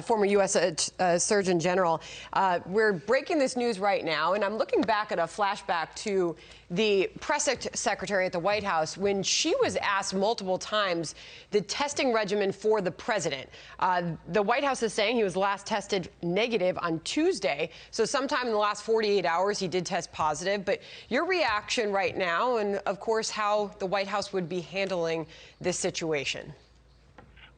Former U.S. Surgeon General. We're breaking this news right now, and I'm looking back at a flashback to the press secretary at the White House when she was asked multiple times the testing regimen for the president. The White House is saying he was last tested negative on Tuesday, so sometime in the last 48 hours he did test positive. But your reaction right now, and of course how the White House would be handling this situation?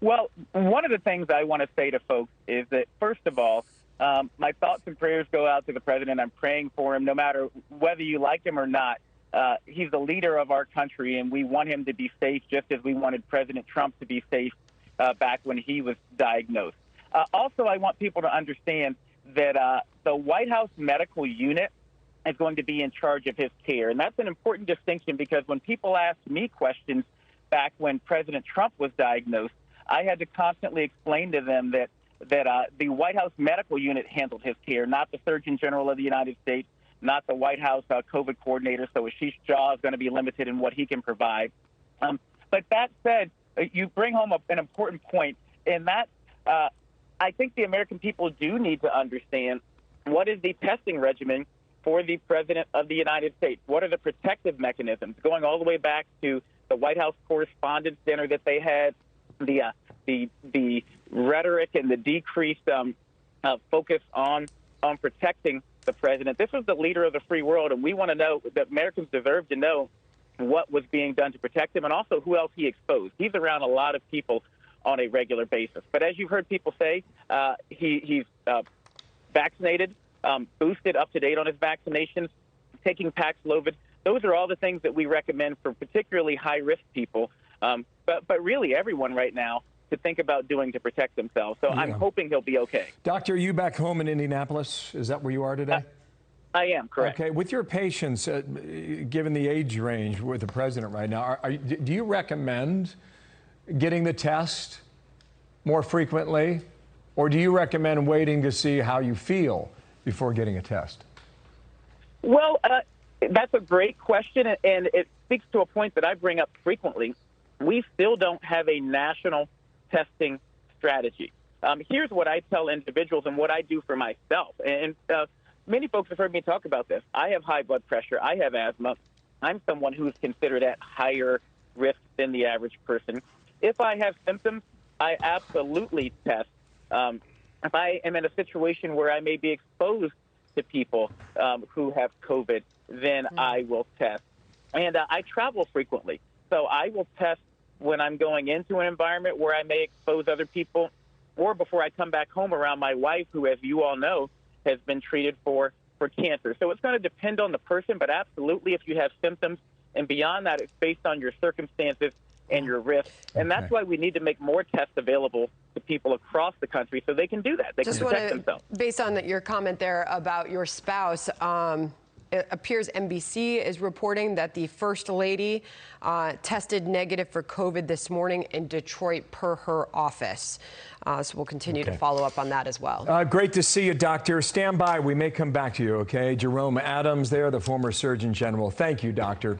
Well, one of the things I want to say to folks is that, first of all, my thoughts and prayers go out to the president. I'm praying for him no matter whether you like him or not. He's the leader of our country, and we want him to be safe just as we wanted President Trump to be safe back when he was diagnosed. Also, I want people to understand that the White House medical unit is going to be in charge of his care. And that's an important distinction because when people asked me questions back when President Trump was diagnosed, I had to constantly explain to them that the White House medical unit handled his care, not the Surgeon General of the United States, not the White House COVID coordinator. So Ashish Jha is going to be limited in what he can provide. But that said, you bring home an important point, in that I think the American people do need to understand what is the testing regimen for the President of the United States. What are the protective mechanisms, going all the way back to the White House Correspondents' Dinner that they had, the rhetoric and the decreased focus on protecting the president. This was the leader of the free world, and we want to know that Americans deserve to know what was being done to protect him and also who else he exposed. He's around a lot of people on a regular basis. But as you've heard people say, he's vaccinated, boosted, up to date on his vaccinations, taking Paxlovid. Those are all the things that we recommend for particularly high-risk people. But really everyone right now to think about doing to protect themselves. So yeah. I'm hoping he'll be okay. Doctor, are you back home in Indianapolis? Is that where you are today? I am, correct. Okay. With your patients, given the age range with the president right now, do you recommend getting the test more frequently, or do you recommend waiting to see how you feel before getting a test? Well, that's a great question, and it speaks to a point that I bring up frequently. We still don't have a national testing strategy. Here's what I tell individuals and what I do for myself. And many folks have heard me talk about this. I have high blood pressure. I have asthma. I'm someone who's considered at higher risk than the average person. If I have symptoms, I absolutely test. If I am in a situation where I may be exposed to people who have COVID, then I will test. And I travel frequently, so I will test when I'm going into an environment where I may expose other people, or before I come back home around my wife, who, as you all know, has been treated for cancer. So it's going to depend on the person, but absolutely if you have symptoms, and beyond that, it's based on your circumstances and your risk. And that's why we need to make more tests available to people across the country so they can do that. They can protect themselves. Based on your comment there about your spouse, it appears NBC is reporting that the First Lady tested negative for COVID this morning in Detroit per her office. So we'll continue to follow up on that as well. Great to see you, Doctor. Stand by. We may come back to you, okay? Jerome Adams there, the former Surgeon General. Thank you, Doctor.